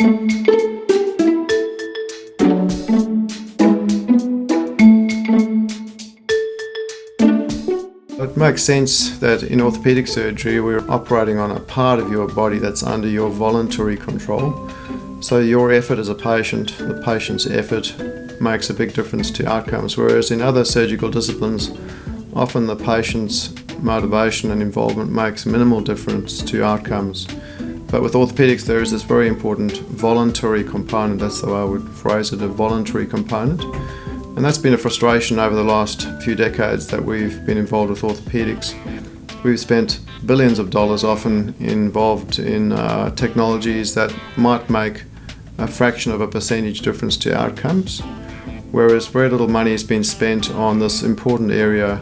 It makes sense that in orthopaedic surgery we're operating on a part of your body that's under your voluntary control. So your effort as a patient, the patient's effort, makes a big difference to outcomes, whereas in other surgical disciplines, often the patient's motivation and involvement makes minimal difference to outcomes. But with orthopaedics there is this very important voluntary component, that's the way I would phrase it, a voluntary component. And that's been a frustration over the last few decades that we've been involved with orthopaedics. We've spent billions of dollars often involved in technologies that might make a fraction of a percentage difference to outcomes, whereas very little money has been spent on this important area,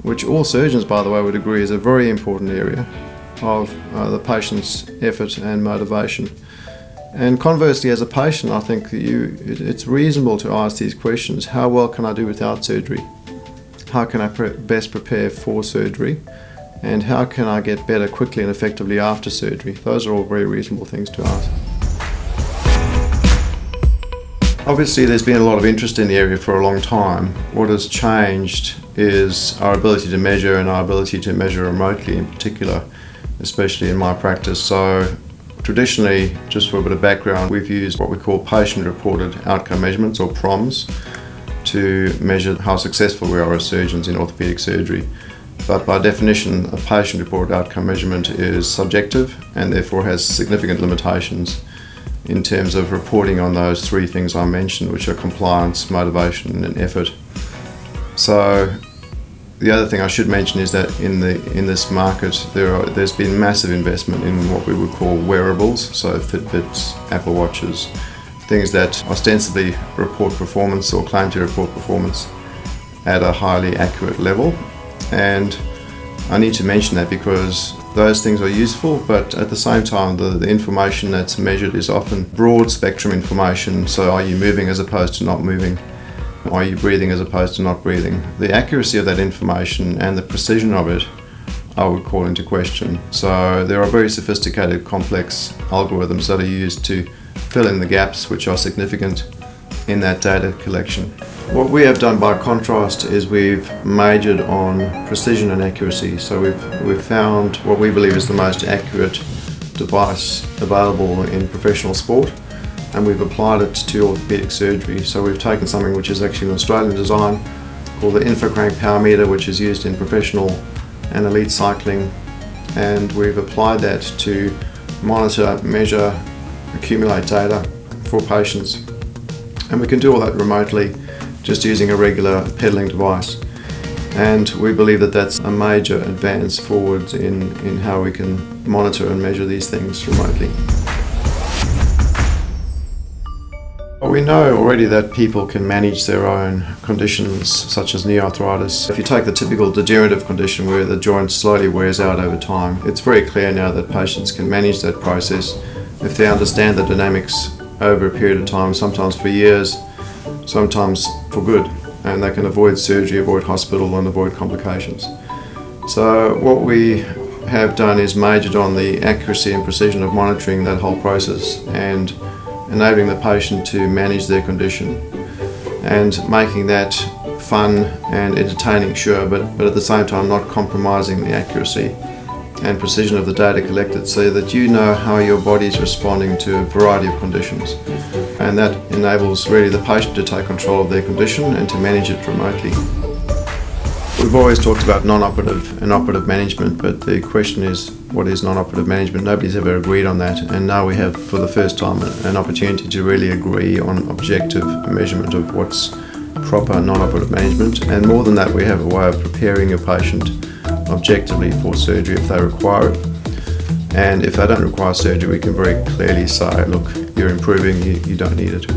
which all surgeons, by the way, would agree is a very important area of the patient's effort and motivation. And conversely, as a patient, I think it's reasonable to ask these questions. How well can I do without surgery? How can I best prepare for surgery? And how can I get better quickly and effectively after surgery? Those are all very reasonable things to ask. Obviously, there's been a lot of interest in the area for a long time. What has changed is our ability to measure and our ability to measure remotely in particular, especially in my practice. So traditionally, just for a bit of background, we've used what we call patient-reported outcome measurements, or PROMs, to measure how successful we are as surgeons in orthopaedic surgery. But by definition, a patient-reported outcome measurement is subjective and therefore has significant limitations in terms of reporting on those three things I mentioned, which are compliance, motivation and effort. So the other thing I should mention is that in this market there's been massive investment in what we would call wearables, so Fitbits, Apple Watches, things that ostensibly report performance or claim to report performance at a highly accurate level. And I need to mention that because those things are useful, but at the same time the information that's measured is often broad spectrum information. So are you moving as opposed to not moving? Are you breathing as opposed to not breathing? The accuracy of that information and the precision of it I would call into question. So there are very sophisticated, complex algorithms that are used to fill in the gaps which are significant in that data collection. What we have done by contrast is we've majored on precision and accuracy. So we've found what we believe is the most accurate device available in professional sport, and we've applied it to orthopaedic surgery. So we've taken something which is actually an Australian design called the Infracrank Power Meter, which is used in professional and elite cycling, and we've applied that to monitor, measure, accumulate data for patients. And we can do all that remotely just using a regular pedaling device. And we believe that that's a major advance forward in how we can monitor and measure these things remotely. We know already that people can manage their own conditions such as knee arthritis. If you take the typical degenerative condition where the joint slowly wears out over time, it's very clear now that patients can manage that process if they understand the dynamics over a period of time, sometimes for years, sometimes for good, and they can avoid surgery, avoid hospital and avoid complications. So what we have done is majored on the accuracy and precision of monitoring that whole process and enabling the patient to manage their condition and making that fun and entertaining, sure, but at the same time not compromising the accuracy and precision of the data collected, so that you know how your body is responding to a variety of conditions. And that enables really the patient to take control of their condition and to manage it remotely. We've always talked about non-operative and operative management, but the question is, what is non-operative management? Nobody's ever agreed on that, and now we have for the first time an opportunity to really agree on objective measurement of what's proper non-operative management. And more than that, we have a way of preparing a patient objectively for surgery if they require it. And if they don't require surgery, we can very clearly say, look, you're improving, you don't need it.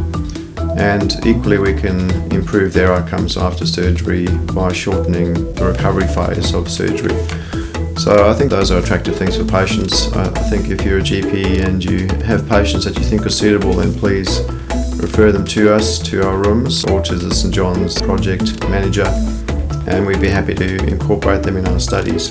And equally, we can improve their outcomes after surgery by shortening the recovery phase of surgery. So I think those are attractive things for patients. I think if you're a GP and you have patients that you think are suitable, then please refer them to us, to our rooms, or to the St John's project manager, and we'd be happy to incorporate them in our studies.